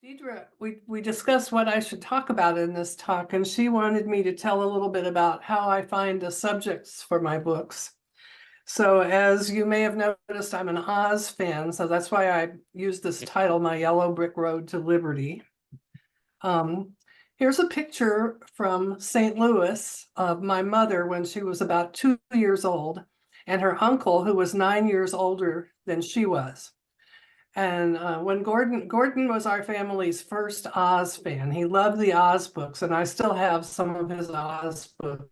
Deidre, we discussed what I should talk about in this talk, and she wanted me to tell a little bit about how I find the subjects for my books. So as you may have noticed, I'm an Oz fan, so that's why I use this title, My Yellow Brick Road to Liberty. Here's a picture from St. Louis of my mother when she was about 2 years old, and her uncle, who was 9 years older than she was. And when Gordon was our family's first Oz fan. He loved the Oz books, and I still have some of his Oz books.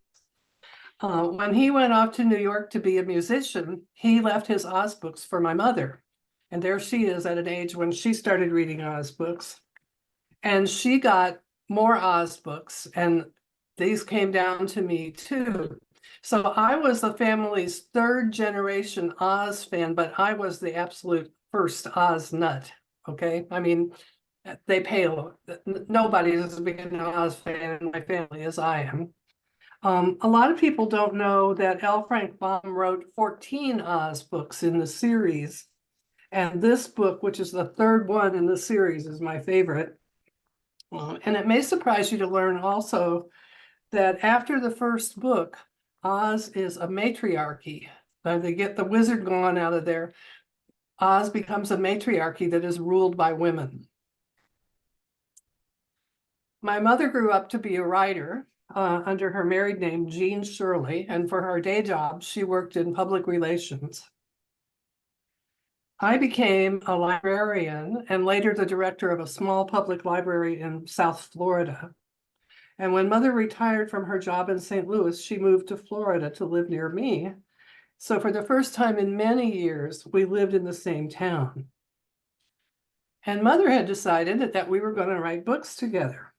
When he went off to New York to be a musician, he left his Oz books for my mother. And there she is at an age when she started reading Oz books. And she got more Oz books, and these came down to me too. So I was the family's third generation Oz fan, but I was the absolute first Oz nut. Okay. I mean, they pale. Nobody is as big an Oz fan in my family as I am. A lot of people don't know that L. Frank Baum wrote 14 Oz books in the series. And this book, which is the third one in the series, is my favorite. And it may surprise you to learn also that after the first book, Oz is a matriarchy. They get the wizard gone out of there. Oz becomes a matriarchy that is ruled by women. My mother grew up to be a writer under her married name, Jean Shirley, and for her day job, she worked in public relations. I became a librarian and later the director of a small public library in South Florida. And when mother retired from her job in St. Louis, she moved to Florida to live near me. So for the first time in many years, we lived in the same town. And mother had decided that we were going to write books together.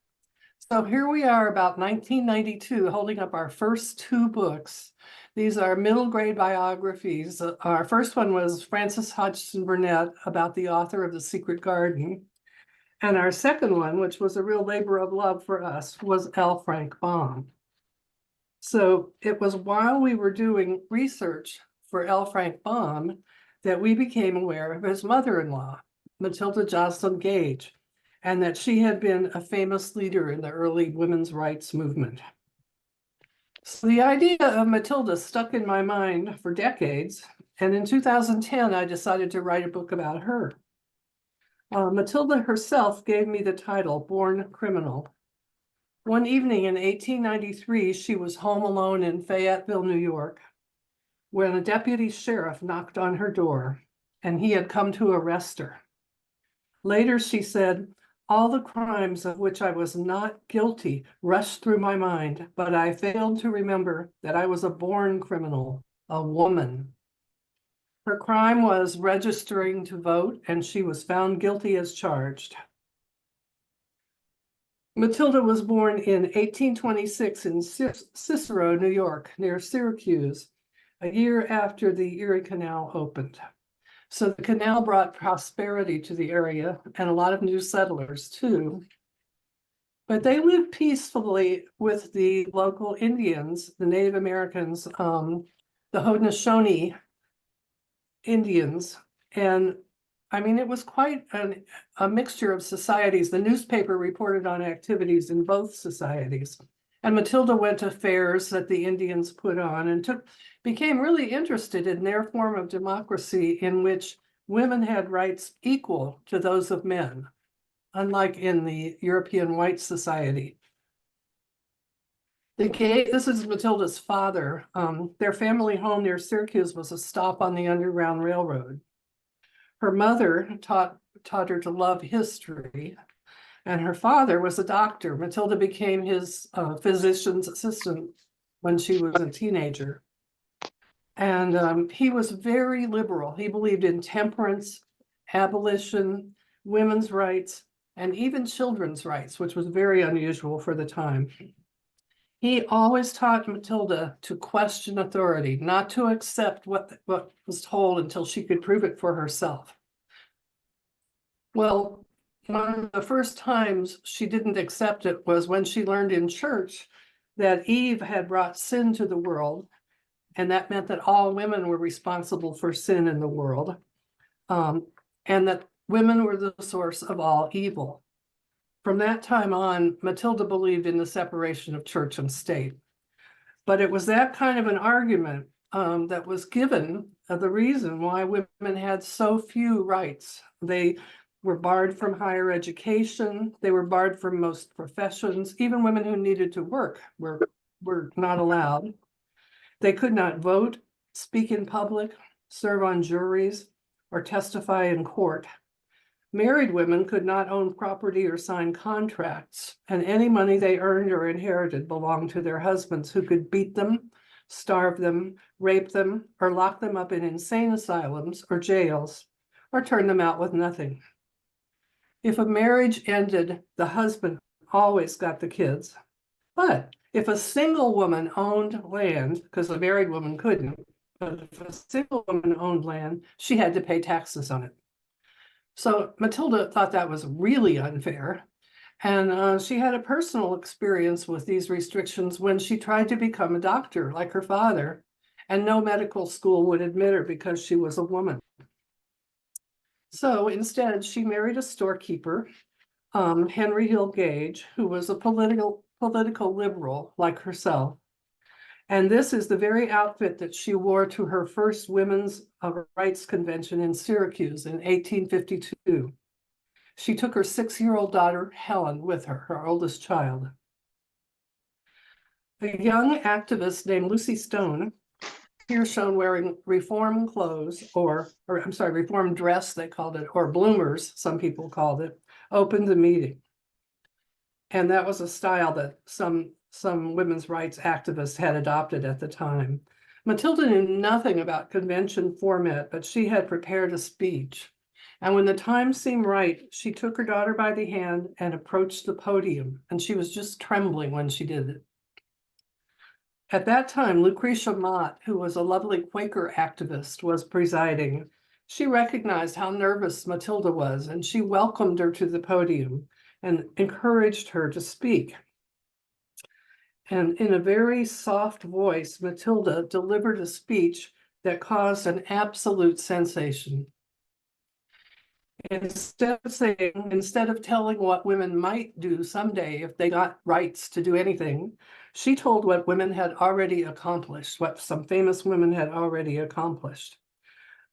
So here we are about 1992, holding up our first two books. These are middle grade biographies. Our first one was Frances Hodgson Burnett about the author of The Secret Garden. And our second one, which was a real labor of love for us, was L. Frank Baum. So it was while we were doing research for L. Frank Baum that we became aware of his mother-in-law, Matilda Joslyn Gage, and that she had been a famous leader in the early women's rights movement. So the idea of Matilda stuck in my mind for decades, and in 2010, I decided to write a book about her. Matilda herself gave me the title, Born Criminal. One evening in 1893, she was home alone in Fayetteville, New York, when a deputy sheriff knocked on her door, and he had come to arrest her. Later, she said, all the crimes of which I was not guilty rushed through my mind, but I failed to remember that I was a born criminal, a woman. Her crime was registering to vote, and she was found guilty as charged. Matilda was born in 1826 in Cicero, New York, near Syracuse, a year after the Erie Canal opened. So the canal brought prosperity to the area and a lot of new settlers too. But they lived peacefully with the local Indians, the Native Americans, the Haudenosaunee Indians. And I mean, it was quite a mixture of societies. The newspaper reported on activities in both societies. And Matilda went to fairs that the Indians put on and became really interested in their form of democracy in which women had rights equal to those of men, unlike in the European white society. This is Matilda's father. Their family home near Syracuse was a stop on the Underground Railroad. Her mother taught her to love history, and her father was a doctor. Matilda became his physician's assistant when she was a teenager. And he was very liberal. He believed in temperance, abolition, women's rights, and even children's rights, which was very unusual for the time. He always taught Matilda to question authority, not to accept what was told until she could prove it for herself. Well, one of the first times she didn't accept it was when she learned in church that Eve had brought sin to the world, and that meant that all women were responsible for sin in the world, and that women were the source of all evil. From that time on, Matilda believed in the separation of church and state. But it was that kind of an argument that was given the reason why women had so few rights. They were barred from higher education. They were barred from most professions. Even women who needed to work were not allowed. They could not vote, speak in public, serve on juries, or testify in court. Married women could not own property or sign contracts, and any money they earned or inherited belonged to their husbands, who could beat them, starve them, rape them, or lock them up in insane asylums or jails, or turn them out with nothing. If a marriage ended, the husband always got the kids. But if a single woman owned land, because a married woman couldn't, but if a single woman owned land, she had to pay taxes on it. So Matilda thought that was really unfair. And she had a personal experience with these restrictions when she tried to become a doctor like her father, and no medical school would admit her because she was a woman. So instead, she married a storekeeper, Henry Hill Gage, who was a political liberal like herself. And this is the very outfit that she wore to her first women's rights convention in Syracuse in 1852. She took her 6-year-old daughter, Helen, with her, her oldest child. A young activist named Lucy Stone, here shown wearing reform clothes, or I'm sorry, reform dress, they called it, or bloomers, some people called it, opened the meeting. And that was a style that some women's rights activists had adopted at the time. Matilda knew nothing about convention format, but she had prepared a speech. And when the time seemed right, she took her daughter by the hand and approached the podium, and she was just trembling when she did it. At that time, Lucretia Mott, who was a lovely Quaker activist, was presiding. She recognized how nervous Matilda was, and she welcomed her to the podium and encouraged her to speak. And in a very soft voice, Matilda delivered a speech that caused an absolute sensation. Instead of telling what women might do someday if they got rights to do anything, she told what women had already accomplished, what some famous women had already accomplished.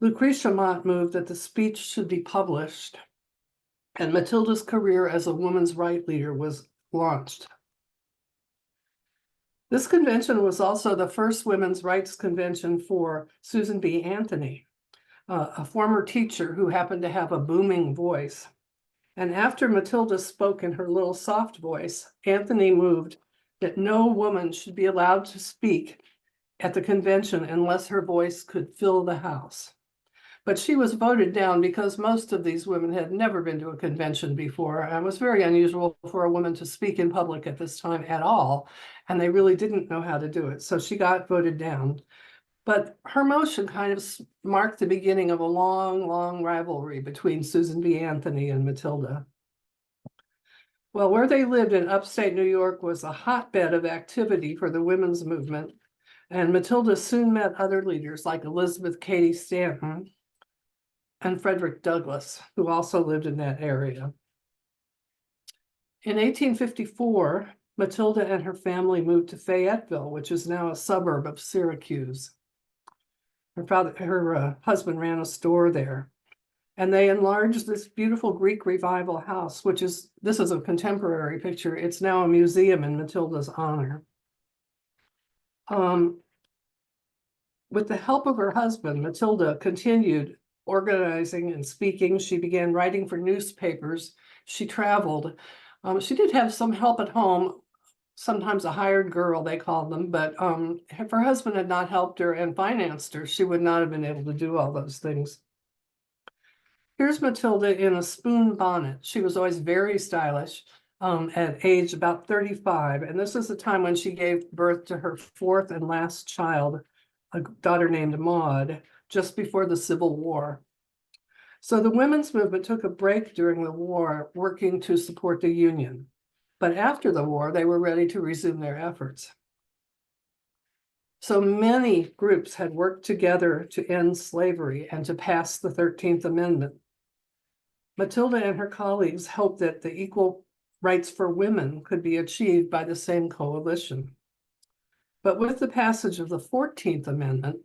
Lucretia Mott moved that the speech should be published, and Matilda's career as a women's rights leader was launched. This convention was also the first women's rights convention for Susan B. Anthony, a former teacher who happened to have a booming voice. And after Matilda spoke in her little soft voice, Anthony moved that no woman should be allowed to speak at the convention unless her voice could fill the house. But she was voted down because most of these women had never been to a convention before, and it was very unusual for a woman to speak in public at this time at all, and they really didn't know how to do it. So she got voted down. But her motion kind of marked the beginning of a long, long rivalry between Susan B. Anthony and Matilda. Well, where they lived in upstate New York was a hotbed of activity for the women's movement, and Matilda soon met other leaders like Elizabeth Cady Stanton and Frederick Douglass, who also lived in that area. In 1854, Matilda and her family moved to Fayetteville, which is now a suburb of Syracuse. Her husband ran a store there, and they enlarged this beautiful Greek Revival house, this is a contemporary picture. It's now a museum in Matilda's honor. With the help of her husband, Matilda continued organizing and speaking. She began writing for newspapers. She traveled. She did have some help at home, sometimes a hired girl, they called them, but if her husband had not helped her and financed her, she would not have been able to do all those things. Here's Matilda in a spoon bonnet. She was always very stylish at age about 35, and this is the time when she gave birth to her fourth and last child, a daughter named Maud, just before the Civil War. So the women's movement took a break during the war, working to support the Union. But after the war, they were ready to resume their efforts. So many groups had worked together to end slavery and to pass the 13th Amendment. Matilda and her colleagues hoped that the Equal rights for women could be achieved by the same coalition. But with the passage of the 14th Amendment,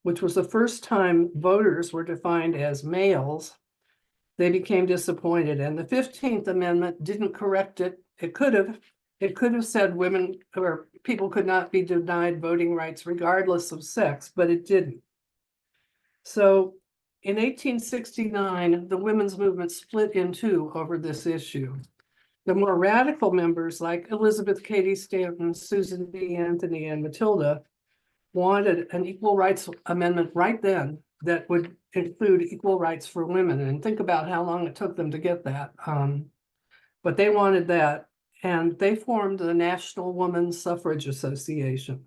which was the first time voters were defined as males, they became disappointed. And the 15th Amendment didn't correct it. It could have said women or people could not be denied voting rights regardless of sex, but it didn't. So in 1869, the women's movement split in two over this issue. The more radical members like Elizabeth Cady Stanton, Susan B. Anthony, and Matilda wanted an equal rights amendment right then that would include equal rights for women. And think about how long it took them to get that. But they wanted that, and they formed the National Women's Suffrage Association.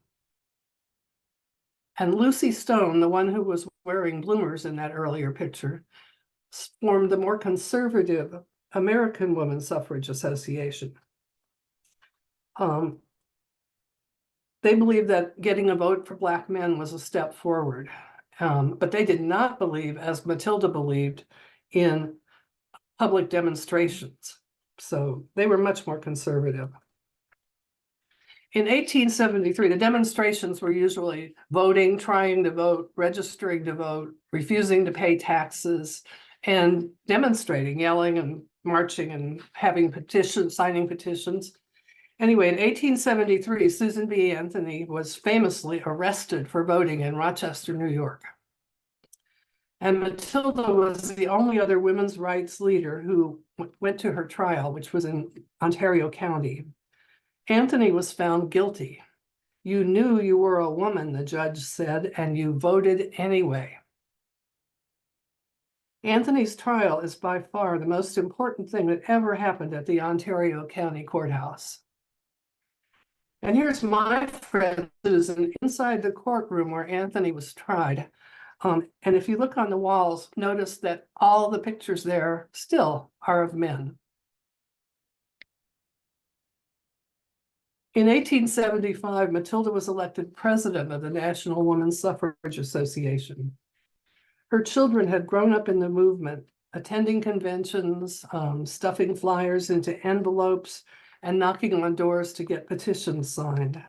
And Lucy Stone, the one who was wearing bloomers in that earlier picture, formed the more conservative American Women's Suffrage Association. They believed that getting a vote for Black men was a step forward, but they did not believe, as Matilda believed, in public demonstrations. So they were much more conservative. In 1873, the demonstrations were usually voting, trying to vote, registering to vote, refusing to pay taxes, and demonstrating, yelling and marching and having petitions, signing petitions. Anyway, in 1873, Susan B. Anthony was famously arrested for voting in Rochester, New York. And Matilda was the only other women's rights leader who went to her trial, which was in Ontario County. Anthony was found guilty. You knew you were a woman, the judge said, and you voted anyway. Anthony's trial is by far the most important thing that ever happened at the Ontario County Courthouse. And here's my friend Susan inside the courtroom where Anthony was tried. And if you look on the walls, notice that all the pictures there still are of men. In 1875, Matilda was elected president of the National Women's Suffrage Association. Her children had grown up in the movement, attending conventions, stuffing flyers into envelopes, and knocking on doors to get petitions signed.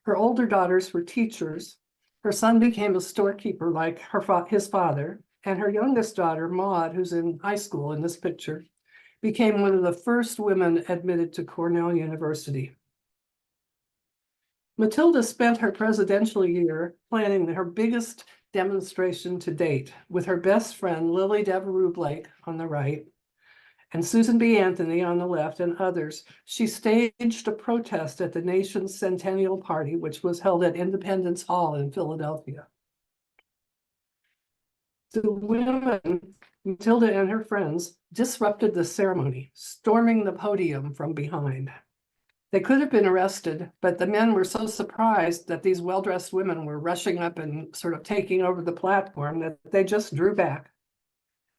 Her older daughters were teachers. Her son became a storekeeper like his father, and her youngest daughter, Maud, who's in high school in this picture, became one of the first women admitted to Cornell University. Matilda spent her presidential year planning her biggest demonstration to date with her best friend, Lily Devereux Blake, on the right, and Susan B. Anthony on the left, and others. She staged a protest at the nation's centennial party, which was held at Independence Hall in Philadelphia. The women, Matilda and her friends, disrupted the ceremony, storming the podium from behind. They could have been arrested, but the men were so surprised that these well-dressed women were rushing up and sort of taking over the platform that they just drew back.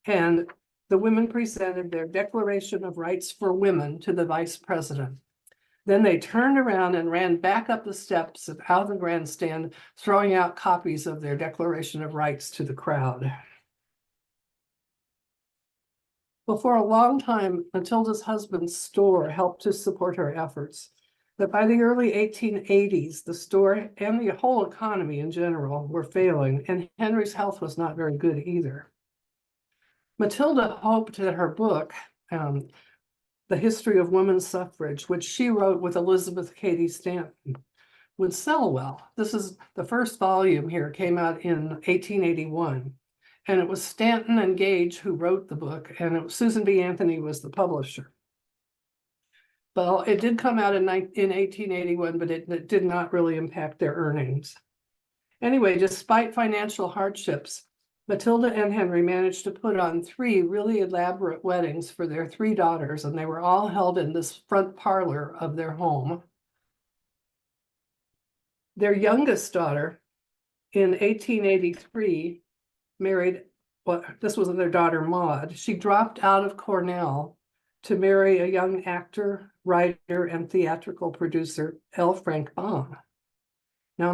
And the women presented their Declaration of Rights for Women to the vice president. Then they turned around and ran back up the steps of out of the grandstand, throwing out copies of their Declaration of Rights to the crowd. Well, for a long time, Matilda's husband's store helped to support her efforts. But by the early 1880s, the store and the whole economy in general were failing, and Henry's health was not very good either. Matilda hoped that her book, The History of Women's Suffrage, which she wrote with Elizabeth Cady Stanton, would sell well. This is the first volume here, came out in 1881. And it was Stanton and Gage who wrote the book, and Susan B. Anthony was the publisher. Well, it did come out in 1881, but it did not really impact their earnings. Anyway, despite financial hardships, Matilda and Henry managed to put on 3 really elaborate weddings for their 3 daughters, and they were all held in this front parlor of their home. Their youngest daughter, in 1883, married, well, this was their daughter, Maud. She dropped out of Cornell to marry a young actor, writer, and theatrical producer, L. Frank Baum. Now,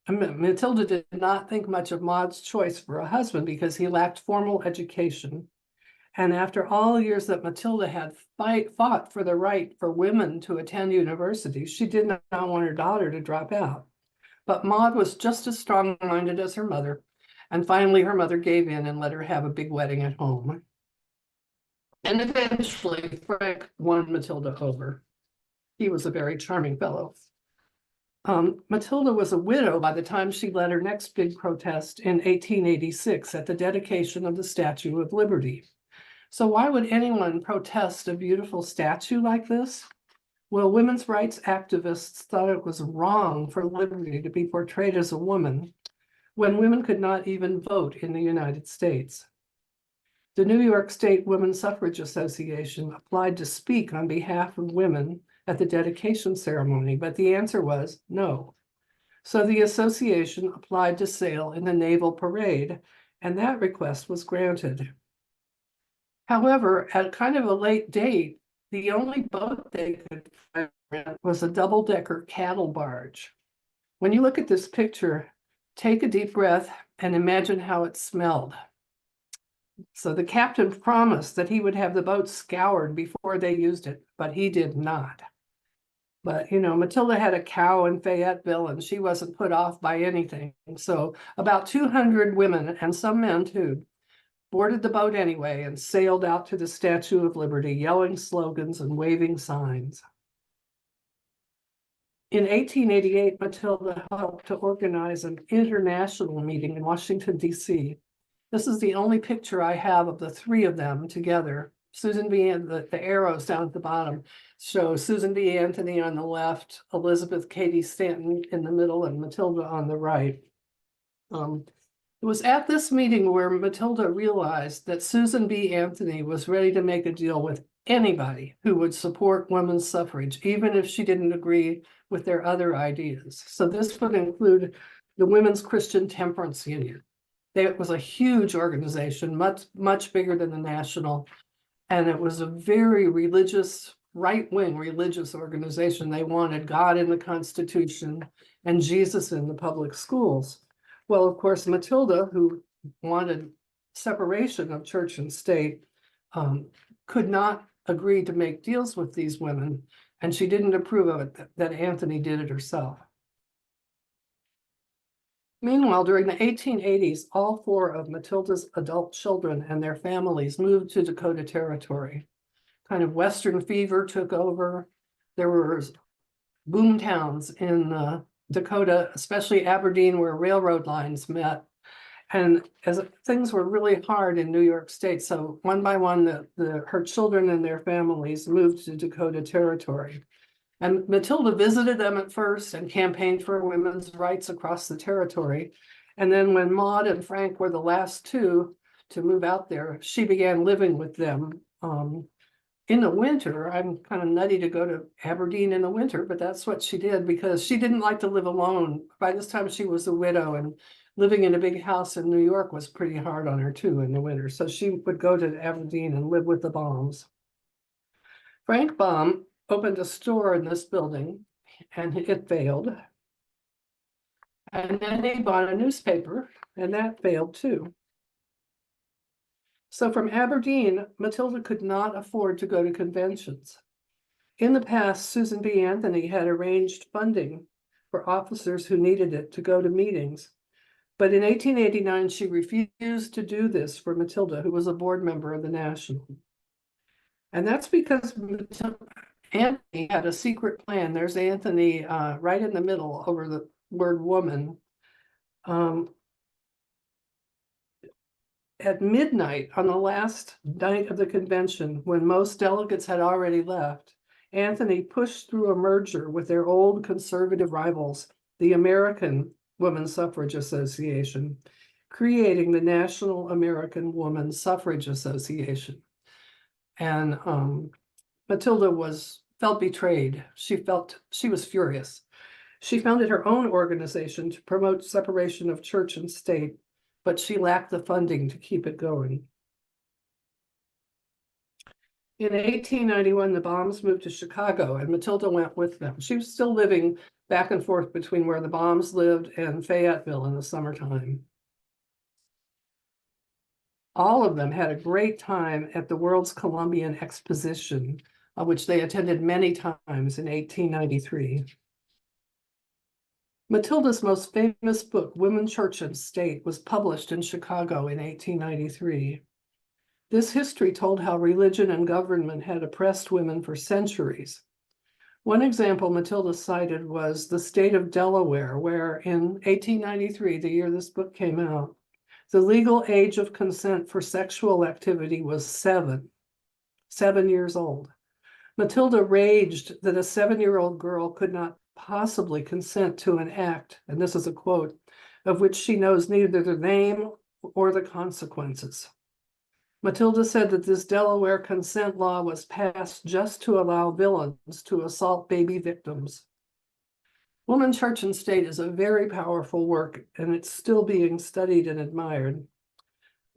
Matilda did not think much of Maud's choice for a husband because he lacked formal education And after all the years that Matilda had fought for the right for women to attend university, she did not want her daughter to drop out. But Maud was just as strong-minded as her mother, and finally her mother gave in and let her have a big wedding at home. And eventually Frank won Matilda over. He was a very charming fellow. Matilda was a widow by the time she led her next big protest in 1886 at the dedication of the Statue of Liberty. So why would anyone protest a beautiful statue like this? Well, women's rights activists thought it was wrong for liberty to be portrayed as a woman when women could not even vote in the United States. The New York State Women's Suffrage Association applied to speak on behalf of women at the dedication ceremony, but the answer was no. So the association applied to sail in the naval parade, and that request was granted. However, at kind of a late date, the only boat they could find was a double-decker cattle barge. When you look at this picture, take a deep breath and imagine how it smelled. So the captain promised that he would have the boat scoured before they used it, but he did not. But, you know, Matilda had a cow in Fayetteville and she wasn't put off by anything. So about 200 women and some men too boarded the boat anyway and sailed out to the Statue of Liberty, yelling slogans and waving signs. In 1888, Matilda helped to organize an international meeting in Washington, D.C. This is the only picture I have of the three of them together. Susan B. and the arrows down at the bottom show Susan B. Anthony on the left, Elizabeth Cady Stanton in the middle, and Matilda on the right. It was at this meeting where Matilda realized that Susan B. Anthony was ready to make a deal with anybody who would support women's suffrage, even if she didn't agree with their other ideas. So this would include the Women's Christian Temperance Union. It was a huge organization, much bigger than the National, and it was a very religious, right-wing religious organization. They wanted God in the Constitution and Jesus in the public schools. Well, of course, Matilda, who wanted separation of church and state, could not agree to make deals with these women, and she didn't approve of it that Anthony did it herself. Meanwhile, during the 1880s, all four of Matilda's adult children and their families moved to Dakota Territory. Kind of Western fever took over. There were boom towns in Dakota, especially Aberdeen, where railroad lines met. And as things were really hard in New York State, so one by one, her children and their families moved to Dakota Territory. And Matilda visited them at first and campaigned for women's rights across the territory. And then when Maud and Frank were the last two to move out there, she began living with them. In the winter, I'm kind of nutty to go to Aberdeen in the winter, but that's what she did because she didn't like to live alone. By this time, she was a widow, and living in a big house in New York was pretty hard on her too in the winter. So she would go to Aberdeen and live with the Baums. Frank Baum opened a store in this building, and it failed. And then he bought a newspaper, and that failed too. So from Aberdeen, Matilda could not afford to go to conventions. In the past, Susan B. Anthony had arranged funding for officers who needed it to go to meetings. But in 1889, she refused to do this for Matilda, who was a board member of the National. And that's because Anthony had a secret plan. There's Anthony right in the middle over the word woman. At midnight on the last night of the convention, when most delegates had already left, Anthony pushed through a merger with their old conservative rivals, the American Women's Suffrage Association, creating the National American Women's Suffrage Association. And Matilda felt betrayed. She was furious. She founded her own organization to promote separation of church and state, but she lacked the funding to keep it going. In 1891, the Baums moved to Chicago, and Matilda went with them. She was still living back and forth between where the Baums lived and Fayetteville in the summertime. All of them had a great time at the World's Columbian Exposition, which they attended many times in 1893. Matilda's most famous book, Women, Church, and State, was published in Chicago in 1893. This history told how religion and government had oppressed women for centuries. One example Matilda cited was the state of Delaware, where in 1893, the year this book came out, the legal age of consent for sexual activity was 7 years old. Matilda raged that a 7-year-old girl could not possibly consent to an act, and this is a quote, of which she knows neither the name or the consequences. Matilda said that this Delaware consent law was passed just to allow villains to assault baby victims. Woman, Church, and State is a very powerful work, and it's still being studied and admired.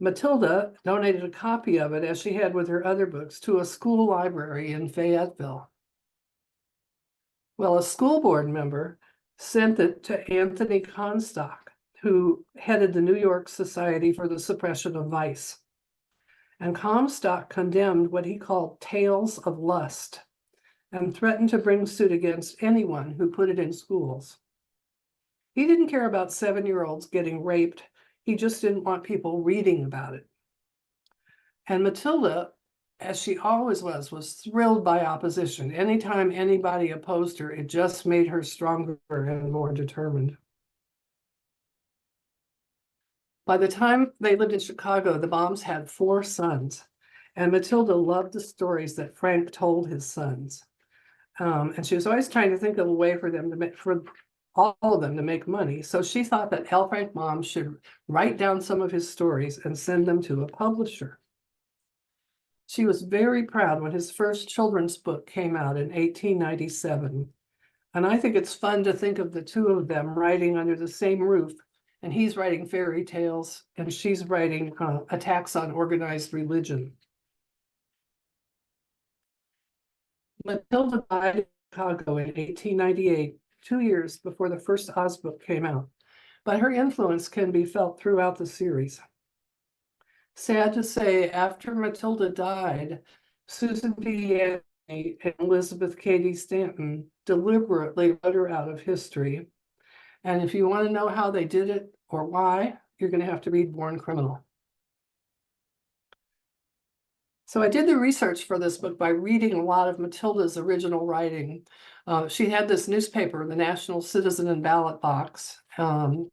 Matilda donated a copy of it, as she had with her other books, to a school library in Fayetteville. Well, a school board member sent it to Anthony Comstock, who headed the New York Society for the Suppression of Vice. And Comstock condemned what he called tales of lust and threatened to bring suit against anyone who put it in schools. He didn't care about 7-year-olds getting raped. He just didn't want people reading about it. And Matilda, as she always was thrilled by opposition. Anytime anybody opposed her, it just made her stronger and more determined. By the time they lived in Chicago, the Baums had 4 sons, and Matilda loved the stories that Frank told his sons. And she was always trying to think of a way for them to make, for all of them to make money. So she thought that L. Frank Baum should write down some of his stories and send them to a publisher. She was very proud when his first children's book came out in 1897. And I think it's fun to think of the two of them writing under the same roof. And he's writing fairy tales, and she's writing attacks on organized religion. Matilda died in Chicago in 1898, 2 years before the first Oz book came out, but her influence can be felt throughout the series. Sad to say, after Matilda died, Susan B. Anthony and Elizabeth Cady Stanton deliberately wrote her out of history. And if you want to know how they did it or why, you're going to have to read Born Criminal. So I did the research for this book by reading a lot of Matilda's original writing. She had this newspaper, the National Citizen and Ballot Box, and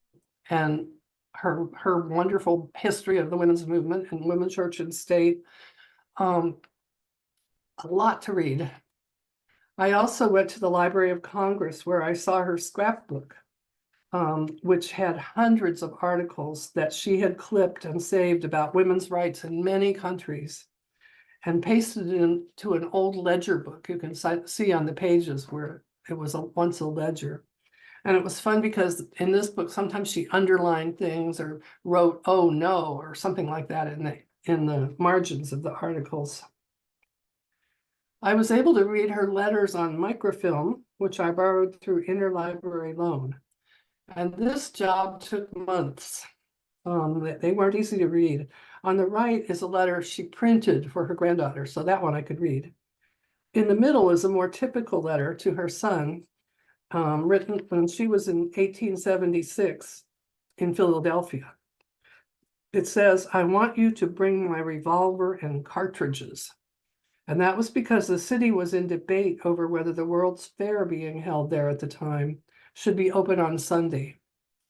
her wonderful history of the women's movement and Women, Church, and State. A lot to read. I also went to the Library of Congress, where I saw her scrapbook, which had hundreds of articles that she had clipped and saved about women's rights in many countries, and pasted it into an old ledger book. You can see on the pages where it was once a ledger. And it was fun because in this book, sometimes she underlined things or wrote, "Oh no," or something like that in the margins of the articles. I was able to read her letters on microfilm, which I borrowed through interlibrary loan. And this job took months. They weren't easy to read. On the right is a letter she printed for her granddaughter, so that one I could read. In the middle is a more typical letter to her son, written when she was in 1876 in Philadelphia. It says, "I want you to bring my revolver and cartridges." And that was because the city was in debate over whether the World's Fair being held there at the time should be open on Sunday.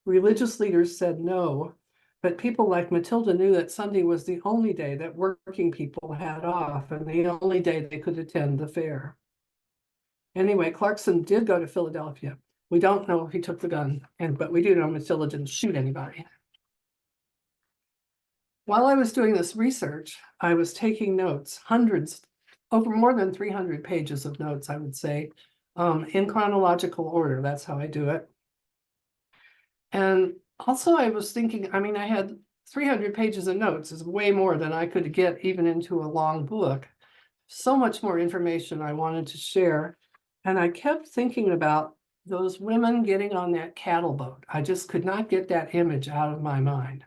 Religious leaders said no, but people like Matilda knew that Sunday was the only day that working people had off and the only day they could attend the fair. Anyway, Clarkson did go to Philadelphia. We don't know if he took the gun, but we do know Matilda didn't shoot anybody. While I was doing this research, I was taking notes, hundreds, over more than 300 pages of notes, I would say, in chronological order. That's how I do it. And also I was thinking, I mean, I had 300 pages of notes, is way more than I could get even into a long book. So much more information I wanted to share. And I kept thinking about those women getting on that cattle boat. I just could not get that image out of my mind.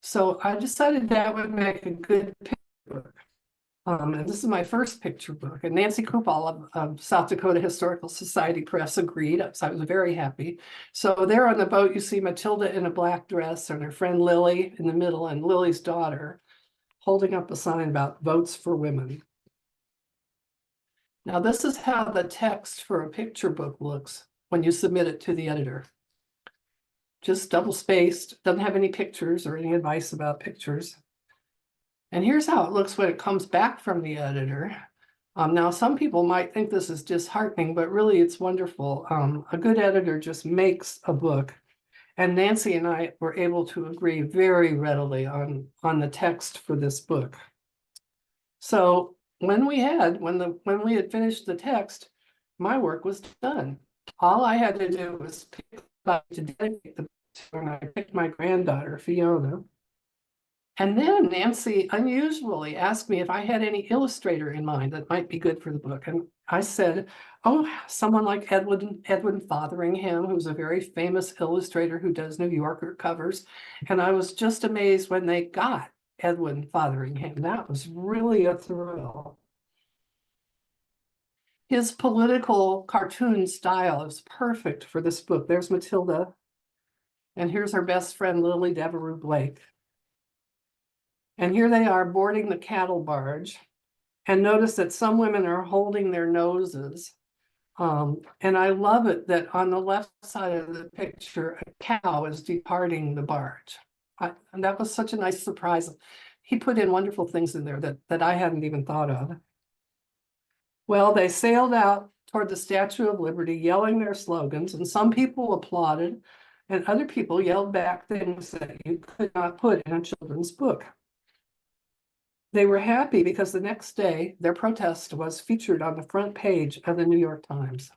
So I decided that would make a good picture book. And this is my first picture book. And Nancy Kupal of South Dakota Historical Society Press agreed, so I was very happy. So there on the boat, you see Matilda in a black dress and her friend Lily in the middle, and Lily's daughter holding up a sign about votes for women. Now, this is how the text for a picture book looks when you submit it to the editor. Just double spaced, doesn't have any pictures or any advice about pictures. And here's how it looks when it comes back from the editor. Now, some people might think this is disheartening, but really it's wonderful. A good editor just makes a book. And Nancy and I were able to agree very readily on the text for this book. So when we had finished the text, my work was done. All I had to do was pick to dedicate the book to, and I picked my granddaughter, Fiona. And then Nancy unusually asked me if I had any illustrator in mind that might be good for the book. And I said, oh, someone like Edwin Fotheringham, who's a very famous illustrator who does New Yorker covers. And I was just amazed when they got Edwin Fotheringham. That was really a thrill. His political cartoon style is perfect for this book. There's Matilda. And here's her best friend, Lily Devereux Blake. And here they are boarding the cattle barge. And notice that some women are holding their noses. And I love it that on the left side of the picture, a cow is departing the barge. And that was such a nice surprise. He put in wonderful things in there that I hadn't even thought of. Well, they sailed out toward the Statue of Liberty, yelling their slogans, and some people applauded, and other people yelled back things that you could not put in a children's book. They were happy because the next day, their protest was featured on the front page of the New York Times.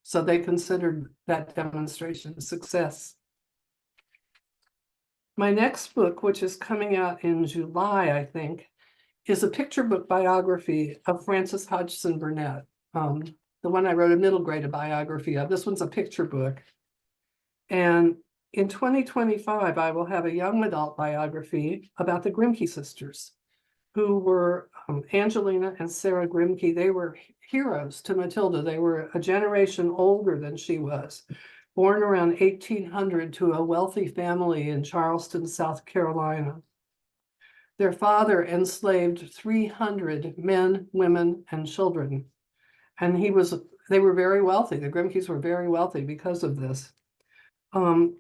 So they considered that demonstration a success. My next book, which is coming out in July, I think, is a picture book biography of Frances Hodgson Burnett, the one I wrote a middle grade biography of. This one's a picture book. And in 2025, I will have a young adult biography about the Grimke sisters, who were Angelina and Sarah Grimke. They were heroes to Matilda. They were a generation older than she was, born around 1800 to a wealthy family in Charleston, South Carolina. Their father enslaved 300 men, women, and children. And they were very wealthy. The Grimkes were very wealthy because of this. Of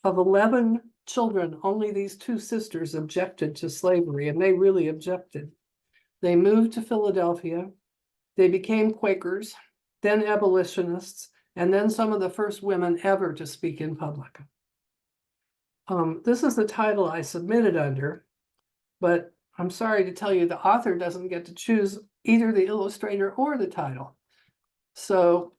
11 children, only these two sisters objected to slavery, and they really objected. They moved to Philadelphia. They became Quakers, then abolitionists, and then some of the first women ever to speak in public. This is the title I submitted under, but I'm sorry to tell you the author doesn't get to choose either the illustrator or the title. So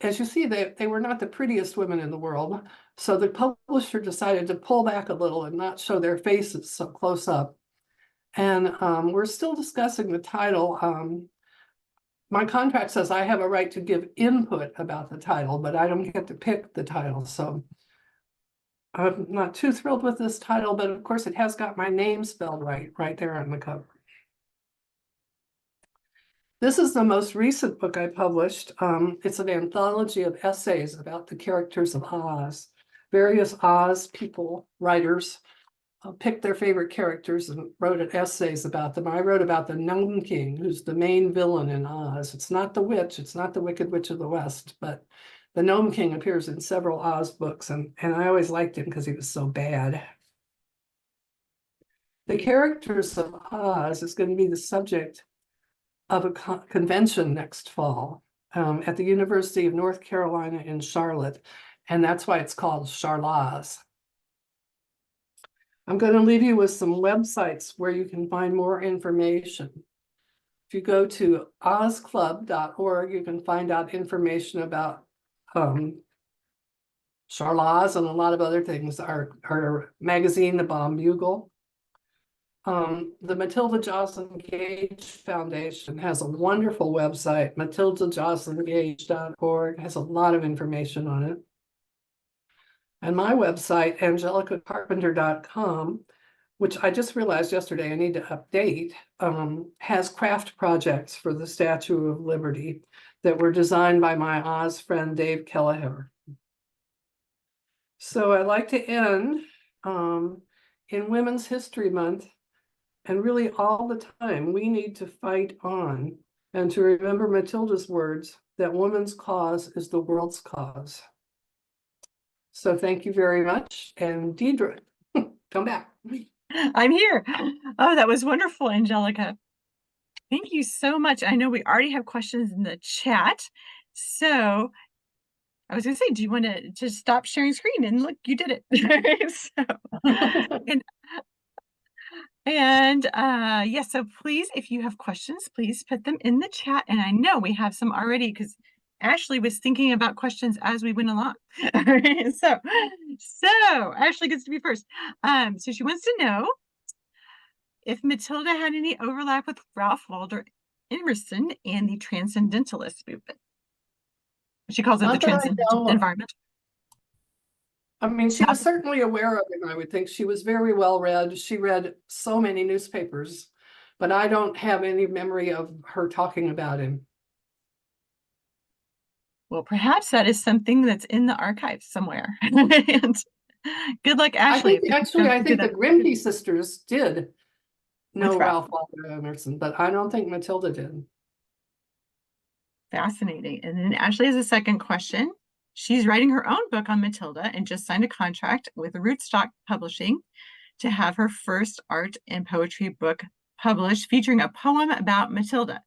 as you see, they were not the prettiest women in the world. So the publisher decided to pull back a little and not show their faces so close up. And we're still discussing the title. My contract says I have a right to give input about the title, but I don't get to pick the title. So I'm not too thrilled with this title, but of course it has got my name spelled right there on the cover. This is the most recent book I published. It's an anthology of essays about the characters of Oz. Various Oz people, writers, picked their favorite characters and wrote essays about them. I wrote about the Gnome King, who's the main villain in Oz. It's not the witch, it's not the Wicked Witch of the West, but the Gnome King appears in several Oz books, and I always liked him because he was so bad. The characters of Oz is going to be the subject of a convention next fall at the University of North Carolina in Charlotte, and that's why it's called Charlaz. I'm going to leave you with some websites where you can find more information. If you go to ozclub.org, you can find out information about Charlaz and a lot of other things. Our magazine, The Bomb Bugle. The Matilda Joslyn Gage Foundation has a wonderful website, matildajoslyn.gage.org, has a lot of information on it. And my website, angelicacarpenter.com, which I just realized yesterday I need to update, has craft projects for the Statue of Liberty that were designed by my Oz friend, Dave Kelleher. So I like to end in Women's History Month, and really all the time, we need to fight on and to remember Matilda's words that woman's cause is the world's cause. So thank you very much. And Deidre, come back. I'm here. Oh, that was wonderful, Angelica. Thank you so much. I know we already have questions in the chat. So I was going to say, do you want to just stop sharing screen? And look, you did it. Yes, so please, if you have questions, please put them in the chat. And I know we have some already because Ashley was thinking about questions as we went along. So Ashley gets to be first. So she wants to know if Matilda had any overlap with Ralph Waldo Emerson and the Transcendentalist movement. She calls it the Transcendental Environment. I mean, she was certainly aware of him, I would think. She was very well read. She read so many newspapers, but I don't have any memory of her talking about him. Well, perhaps that is something that's in the archives somewhere. And good luck, Ashley. I think the Grimke sisters did know Ralph Waldo Emerson, but I don't think Matilda did. Fascinating. And then Ashley has a second question. She's writing her own book on Matilda and just signed a contract with Rootstock Publishing to have her first art and poetry book published featuring a poem about Matilda,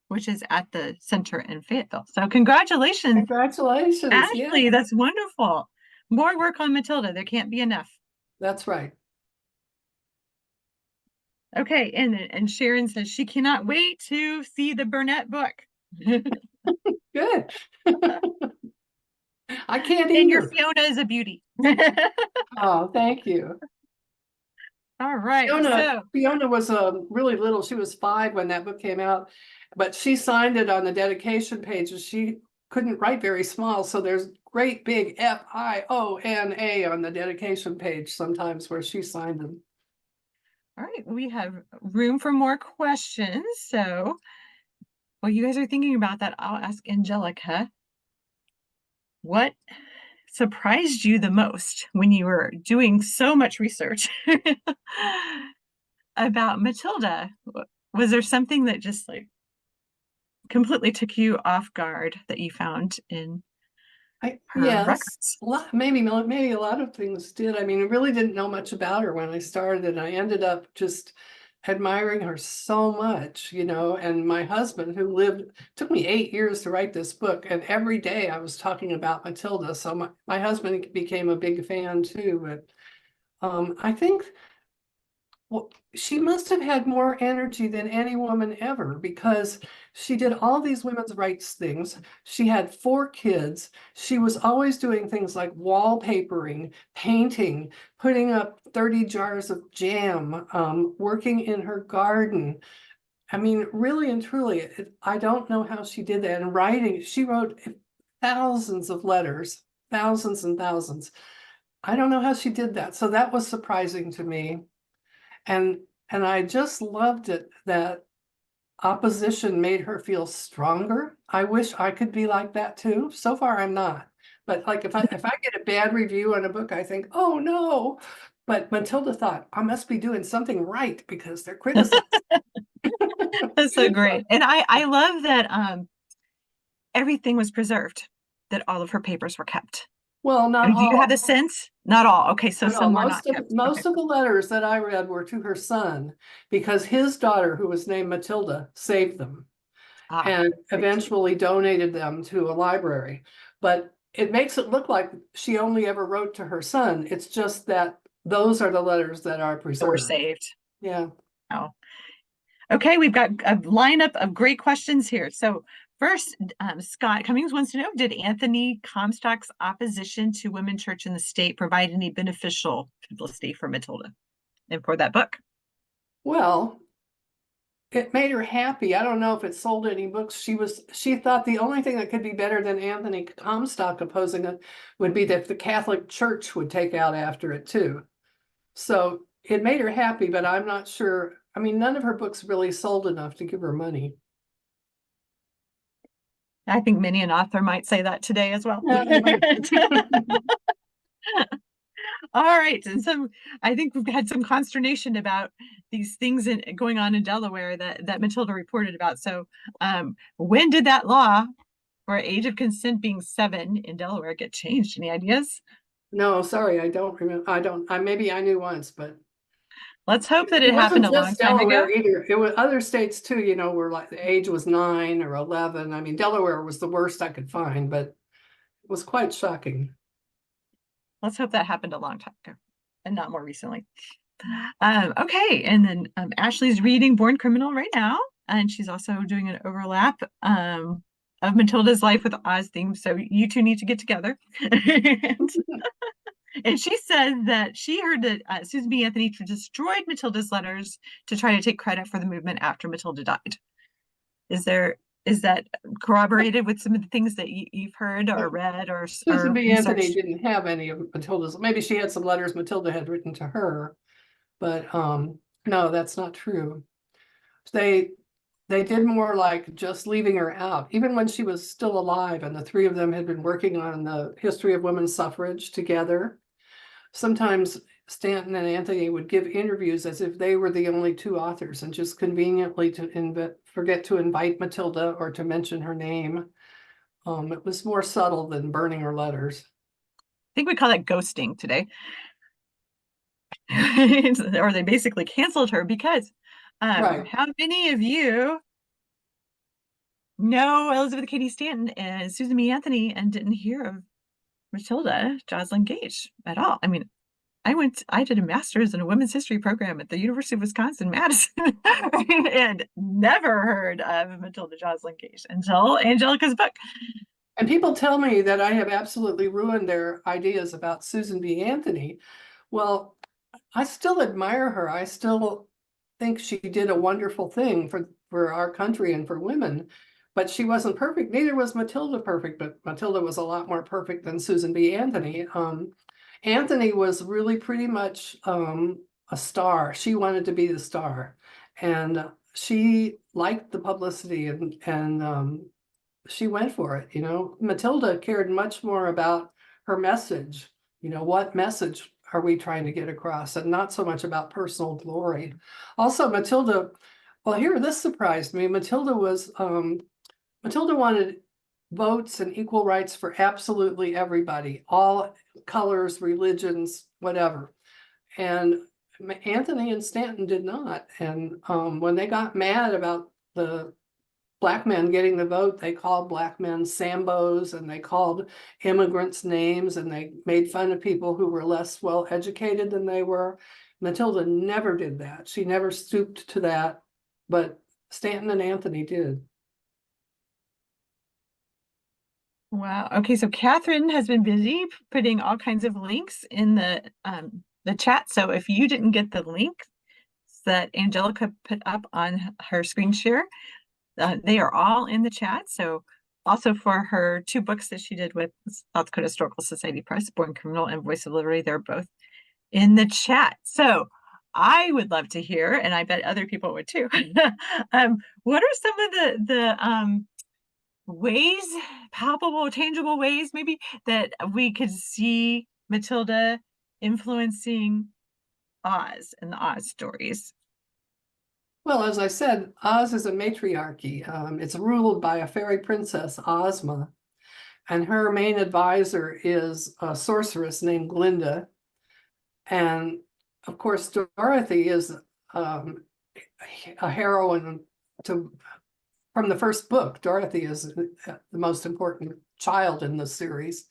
which is at the center in Fayetteville. So congratulations. Congratulations, Ashley. Yeah. That's wonderful. More work on Matilda. There can't be enough. That's right. Okay, and Sharon says she cannot wait to see the Burnett book. Good. I can't either. And your Fiona is a beauty. Oh, thank you. All right. Fiona was really little. She was 5 when that book came out, but she signed it on the dedication page. She couldn't write very small, so there's great big FIONA on the dedication page sometimes where she signed them. All right, we have room for more questions. So while you guys are thinking about that, I'll ask Angelica, what surprised you the most when you were doing so much research about Matilda? Was there something that just like completely took you off guard that you found in her records? Maybe a lot of things did. I mean, I really didn't know much about her when I started, and I ended up just admiring her so much, and my husband took me 8 years to write this book, and every day I was talking about Matilda. So my husband became a big fan too, but I think she must have had more energy than any woman ever, because she did all these women's rights things. She had 4 kids. She was always doing things like wallpapering, painting, putting up 30 jars of jam, working in her garden. I mean, really and truly, I don't know how she did that. And writing, she wrote thousands of letters, thousands and thousands. I don't know how she did that. So that was surprising to me. And I just loved it that opposition made her feel stronger. I wish I could be like that too. So far, I'm not. But like if I get a bad review on a book, I think, oh no. But Matilda thought, I must be doing something right because they're criticizing. That's so great. And I love that everything was preserved, that all of her papers were kept. Well, not all. Do you have a sense? Not all. Okay, so some were not kept. Most of the letters that I read were to her son, because his daughter, who was named Matilda, saved them and eventually donated them to a library. But it makes it look like she only ever wrote to her son. It's just that those are the letters that are preserved. Were saved. Yeah. Oh. Okay, we've got a lineup of great questions here. So first, Scott Cummings wants to know, did Anthony Comstock's opposition to women church in the state provide any beneficial publicity for Matilda and for that book? Well, it made her happy. I don't know if it sold any books. She thought the only thing that could be better than Anthony Comstock opposing it would be that the Catholic Church would take out after it too. So it made her happy, but I'm not sure. I mean, none of her books really sold enough to give her money. I think many an author might say that today as well. All right. And I think we've had some consternation about these things going on in Delaware that Matilda reported about. So when did that law for age of consent being 7 in Delaware get changed? Any ideas? No, sorry, I don't remember. Maybe I knew once, but let's hope that it happened a long time Delaware ago. Either. It was other states too, where like the age was 9 or 11. I mean, Delaware was the worst I could find, but it was quite shocking. Let's hope that happened a long time ago and not more recently. Okay, and then Ashley's reading Born Criminal right now, and she's also doing an overlap of Matilda's life with Oz theme. So you two need to get together. And she said that she heard that Susan B. Anthony destroyed Matilda's letters to try to take credit for the movement after Matilda died. Is that corroborated with some of the things that you've heard or read or Susan B. researched? Anthony didn't have any of Matilda's. Maybe she had some letters Matilda had written to her, but no, that's not true. They did more like just leaving her out, even when she was still alive, and the three of them had been working on the history of women's suffrage together. Sometimes Stanton and Anthony would give interviews as if they were the only two authors and just conveniently forget to invite Matilda or to mention her name. It was more subtle than burning her letters. I think we call that ghosting today. Or they basically canceled her because Right. how many of you know Elizabeth Cady Stanton and Susan B. Anthony and didn't hear of Matilda Joslyn Gage at all? I mean, I did a master's in a women's history program at the University of Wisconsin-Madison and never heard of Matilda Joslyn Gage until Angelica's book. And people tell me that I have absolutely ruined their ideas about Susan B. Anthony. Well, I still admire her. I still think she did a wonderful thing for our country and for women, but she wasn't perfect. Neither was Matilda perfect, but Matilda was a lot more perfect than Susan B. Anthony. Anthony was really pretty much a star. She wanted to be the star, and she liked the publicity, and she went for it. Matilda cared much more about her message. What message are we trying to get across, and not so much about personal glory. Also, Matilda, well, this surprised me. Matilda wanted votes and equal rights for absolutely everybody, all colors, religions, whatever. And Anthony and Stanton did not. And when they got mad about the Black men getting the vote, they called Black men Sambos, and they called immigrants names, and they made fun of people who were less well educated than they were. Matilda never did that. She never stooped to that, but Stanton and Anthony did. Wow. Okay, so Catherine has been busy putting all kinds of links in the chat. So if you didn't get the link that Angelica put up on her screen share, they are all in the chat. So also for her 2 books that she did with South Dakota Historical Society Press, Born Criminal and Voice of Liberty, they're both in the chat. So I would love to hear, and I bet other people would too. What are some of the ways, palpable, tangible ways maybe, that we could see Matilda influencing Oz and the Oz stories? Well, as I said, Oz is a matriarchy. It's ruled by a fairy princess, Ozma, and her main advisor is a sorceress named Glinda. And of course, Dorothy is a heroine from the first book. Dorothy is the most important child in the series.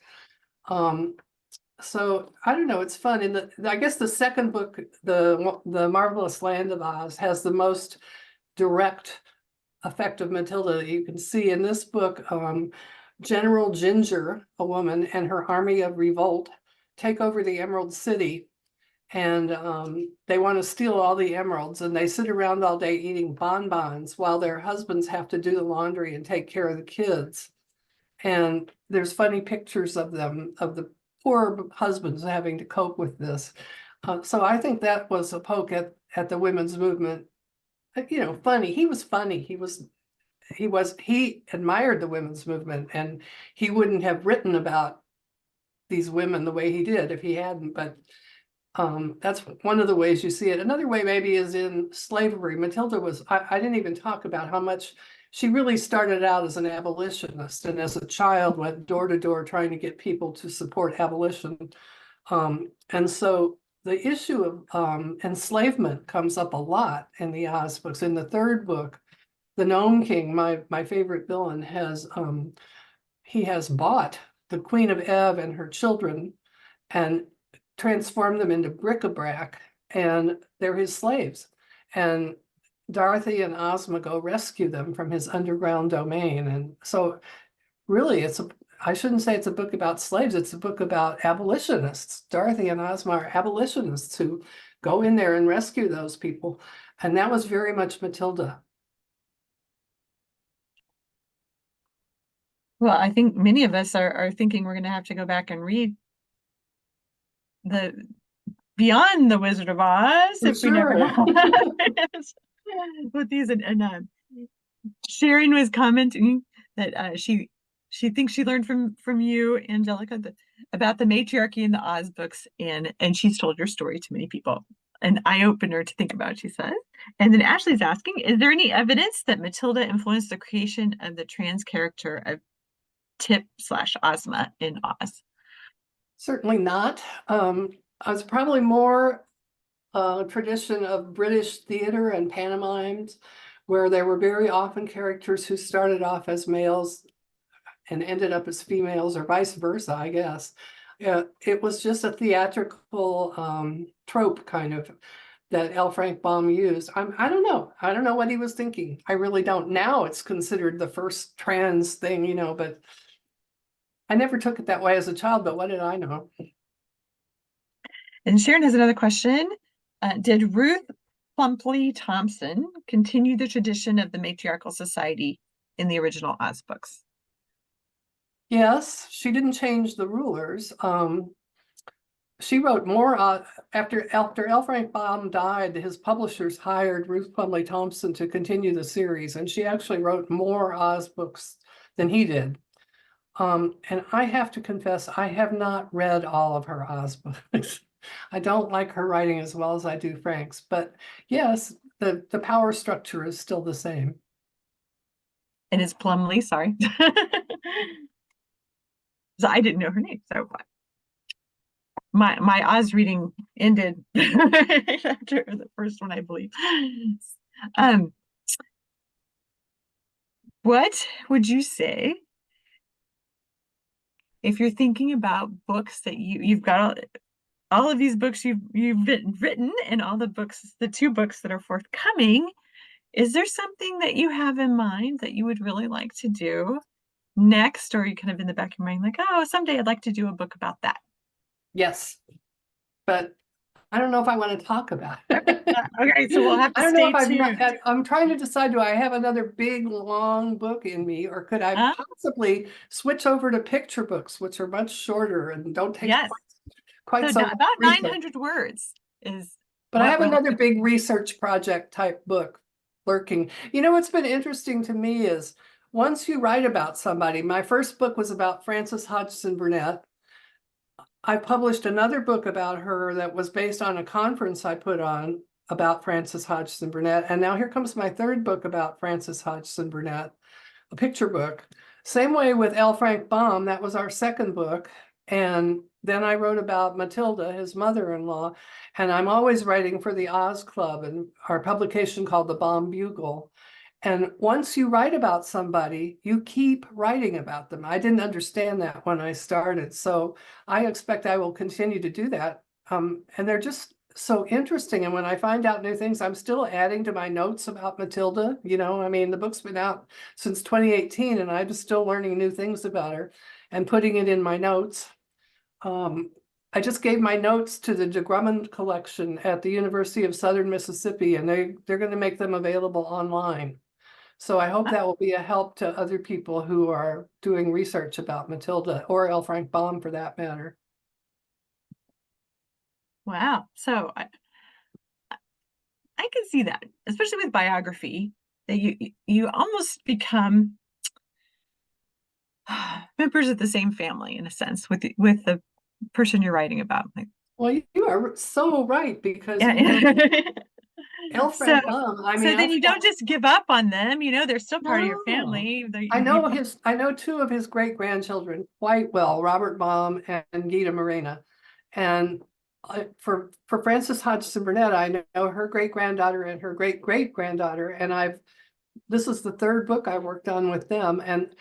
So I don't know, it's fun. I guess the second book, the Marvelous Land of Oz, has the most direct effect of Matilda that you can see in this book. General Ginger, a woman, and her army of revolt take over the Emerald City, and they want to steal all the emeralds, and they sit around all day eating bonbons while their husbands have to do the laundry and take care of the kids. And there's funny pictures of them, of the poor husbands having to cope with this. So I think that was a poke at the women's movement. You know, funny. He was funny. He admired the women's movement, and he wouldn't have written about these women the way he did if he hadn't. But that's one of the ways you see it. Another way maybe is in slavery. Matilda was, I didn't even talk about how much she really started out as an abolitionist, and as a child went door to door trying to get people to support abolition. And so the issue of enslavement comes up a lot in the Oz books. In the third book, the Gnome King, my favorite villain, he has bought the Queen of Ev and her children and transformed them into bric-a-brac, and they're his slaves. And Dorothy and Ozma go rescue them from his underground domain. And so really I shouldn't say it's a book about slaves, it's a book about abolitionists. Dorothy and Ozma are abolitionists who go in there and rescue those people. And that was very much Matilda. Well, I think many of us are thinking we're going to have to go back and read the Beyond the Wizard of Oz For if we never sure. have with these. And Sharon was commenting that she thinks she learned from you, Angelica, about the matriarchy in the Oz books, and she's told your story to many people. An eye-opener to think about, she says. And then Ashley's asking, is there any evidence that Matilda influenced the creation of the trans character of Tip/Ozma in Oz? Certainly not. It's probably more a tradition of British theater and pantomimes, where there were very often characters who started off as males and ended up as females, or vice versa, I guess. It was just a theatrical trope kind of that L. Frank Baum used. I don't know. I don't know what he was thinking. I really don't. Now it's considered the first trans thing, you know, but I never took it that way as a child, but what did I know? And Sharon has another question. Did Ruth Plumpley Thompson continue the tradition of the matriarchal society in the original Oz books? Yes, she didn't change the rulers. She wrote more after L. Frank Baum died. His publishers hired Ruth Plumley Thompson to continue the series, and she actually wrote more Oz books than he did. And I have to confess, I have not read all of her Oz books. I don't like her writing as well as I do Frank's, but yes, the power structure is still the same. And it's Plumley, sorry. So I didn't know her name, so my Oz reading ended after the first one, I believe. What would you say if you're thinking about books that you've got all of these books you've written, and all the books, the 2 books that are forthcoming, is there something that you have in mind that you would really like to do next, or are you kind of in the back of your mind like, oh, someday I'd like to do a book about that? Yes, but I don't know if I want to talk about it. Okay, so we'll have to I don't know stay if tuned. I'm trying to decide, do I have another big, long book in me, or could I possibly switch over to picture books, which are much shorter and don't take Yes. quite So so much about research. 900 words is. But I have another big research project type book lurking. You know, what's been interesting to me is once you write about somebody, my first book was about Frances Hodgson Burnett. I published another book about her that was based on a conference I put on about Frances Hodgson Burnett. And now here comes my third book about Frances Hodgson Burnett, a picture book. Same way with L. Frank Baum, that was our second book. And then I wrote about Matilda, his mother-in-law, and I'm always writing for the Oz Club and our publication called the Baum Bugle. And once you write about somebody, you keep writing about them. I didn't understand that when I started, so I expect I will continue to do that. And they're just so interesting. And when I find out new things, I'm still adding to my notes about Matilda. You know, I mean, the book's been out since 2018, and I'm still learning new things about her and putting it in my notes. I just gave my notes to the DeGrummond collection at the University of Southern Mississippi, and they're going to make them available online. So I hope that will be a help to other people who are doing research about Matilda, or L. Frank Baum for that matter. Wow. So I can see that, especially with biography, that you almost become members of the same family in a sense with the person you're writing about. Like, Well, you are so right, because yeah. L. So Frank Baum, I so mean, then you don't just give up on them, they're still part of your no. family. I know two of his great grandchildren quite well, Robert Baum and Gita Morena. And for Frances Hodgson Burnett, I know her great granddaughter and her great great granddaughter, and this is the third book I worked on with them, and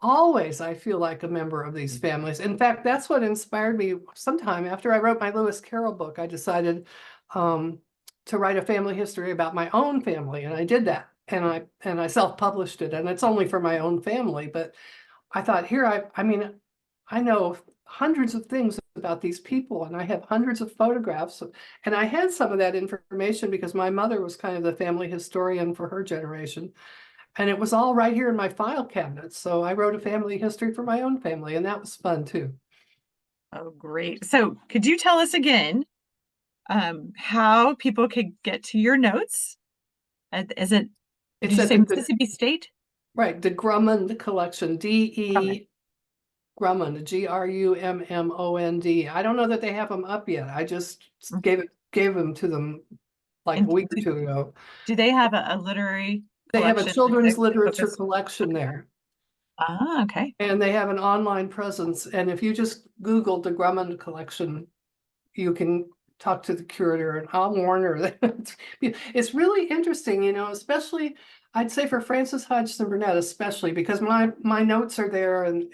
always I feel like a member of these families. In fact, that's what inspired me. Sometime after I wrote my Lewis Carroll book, I decided to write a family history about my own family, and I did that. And I self-published it, and it's only for my own family. But I thought, I mean, I know hundreds of things about these people, and I have hundreds of photographs. And I had some of that information because my mother was kind of the family historian for her generation. And it was all right here in my file cabinet. So I wrote a family history for my own family, and that was fun too. Oh, great. So could you tell us again how people could get to your notes? Is it, did It's you at say Mississippi State? right, the Grummond collection, D.E. Grummond, Grummond. I don't know that they have them up yet. I just gave them to them like a And week or two ago. do they have a literary They have a collection? children's that literature focus? collection there, Ah, okay. and they have an online presence. And if you just Google the Grummond collection, you can talk to the curator, and I'll warn her that it's really interesting, especially I'd say for Frances Hodgson Burnett, especially because my notes are there, and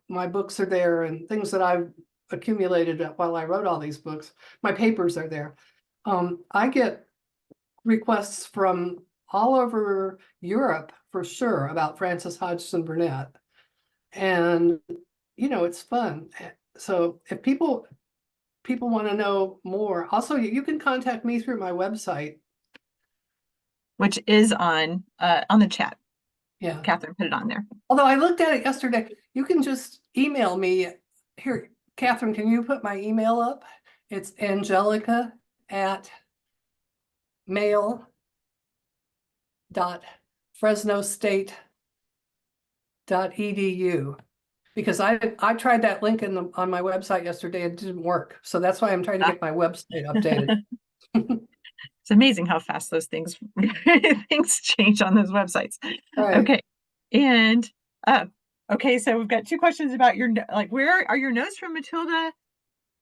my books are there, and things that I've accumulated while I wrote all these books, my papers are there. I get requests from all over Europe for sure about Frances Hodgson Burnett. And it's fun. So if people want to know more, also you can contact me through my website. Which is on the chat. Yeah. Catherine put it on there. Although I looked at it yesterday, you can just email me. Here, Catherine, can you put my email up? It's angelica@mail.fresnostate.edu. Because I tried that link on my website yesterday, it didn't work. So that's why I'm trying to get my website updated. It's amazing how fast those things things change on those websites. Right. Okay. And okay, so we've got two questions about where are your notes from Matilda?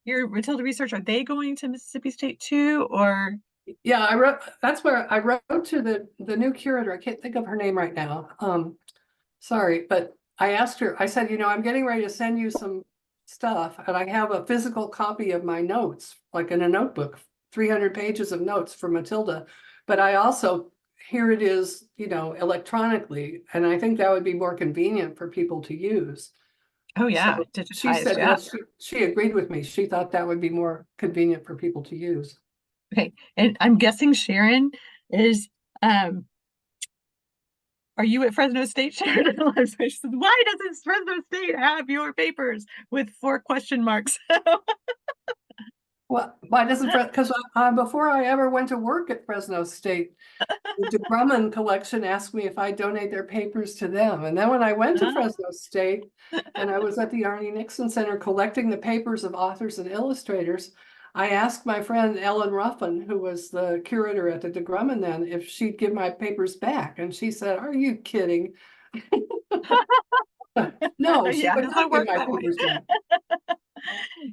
Your Matilda research, are they going to Mississippi State too, or? Yeah, that's where I wrote to the new curator. I can't think of her name right now. Sorry, but I asked her, I said, I'm getting ready to send you some stuff, and I have a physical copy of my notes, like in a notebook, 300 pages of notes for Matilda. But I also, here it is, electronically, and I think that would be more convenient for people to use. Oh yeah, So she digitized, said, yeah. yes, she agreed with me. She thought that would be more convenient for people to use. Okay, and I'm guessing Sharon is, are you at Fresno State, Sharon? She said, why doesn't Fresno State have your papers with 4 question marks? Well, why doesn't, because before I ever went to work at Fresno State, the Grumman collection asked me if I donate their papers to them. And then when I went to Fresno State and I was at the Arnie Nixon Center collecting the papers of authors and illustrators, I asked my friend Ellen Ruffin, who was the curator at the Grumman then, if she'd give my papers back. And she said, "Are you kidding?" No, she Yeah, would it not doesn't give work my that way. papers back.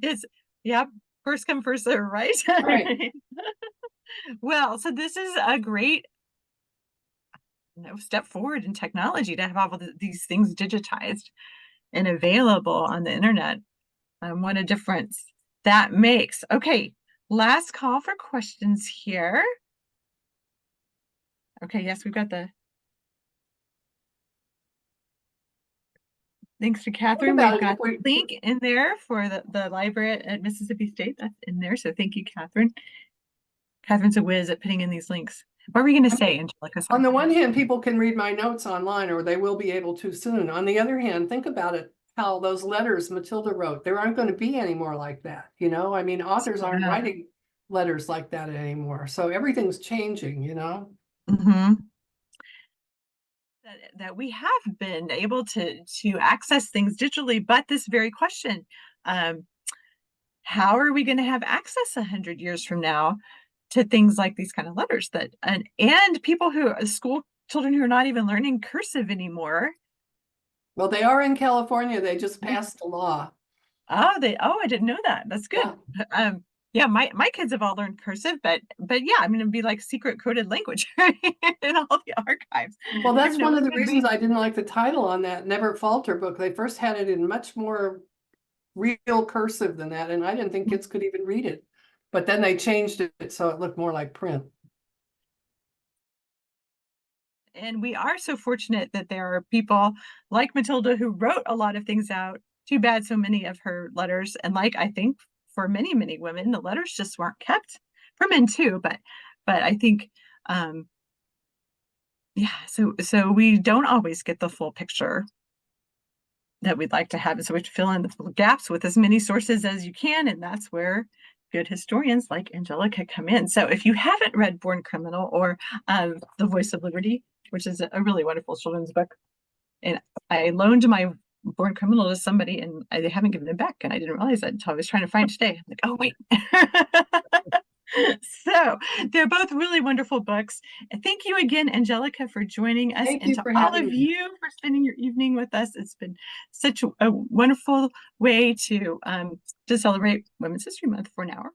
It's, yeah, first come, first serve, right? Right. Well, so this is a great step forward in technology to have all of these things digitized and available on the internet. What a difference that makes. Okay, last call for questions here. Okay, yes, we've got the Thanks to Catherine. about We've it, got the link in there for the library at Mississippi State. That's in there. So thank you, Catherine. Catherine's a whiz at putting in these links. What were we going to say, Angelica? On the one hand, people can read my notes online, or they will be able to soon. On the other hand, think about it, how those letters Matilda wrote, there aren't going to be any more like that. You know, I mean, authors aren't writing letters like that anymore. So everything's changing, you know. Mm-hmm. That we have been able to access things digitally, but this very question, how are we going to have access 100 years from now to things like these kind of letters that and people who school children who are not even learning cursive anymore? Well, they are in California. They just passed a law. I didn't know that. That's good. Yeah, my kids have all learned cursive, but yeah, I mean, it'd be like secret coded language in all the archives. Well, that's one of the reasons I didn't like the title on that Never Falter book. They first had it in much more real cursive than that, and I didn't think kids could even read it. But then they changed it so it looked more like print. And we are so fortunate that there are people like Matilda who wrote a lot of things out. Too bad so many of her letters, and like I think for many, many women, the letters just weren't kept. For men too, but I think yeah, so we don't always get the full picture that we'd like to have. And so we have to fill in the gaps with as many sources as you can, and that's where good historians like Angelica come in. So if you haven't read Born Criminal or The Voice of Liberty, which is a really wonderful children's book, and I loaned my Born Criminal to somebody and they haven't given it back, and I didn't realize that until I was trying to find it today. I'm like, oh wait. So they're both really wonderful books. And thank you again, Angelica, for joining us, and to all of you for spending your evening with us. It's been such a wonderful way to celebrate Women's History Month for an hour.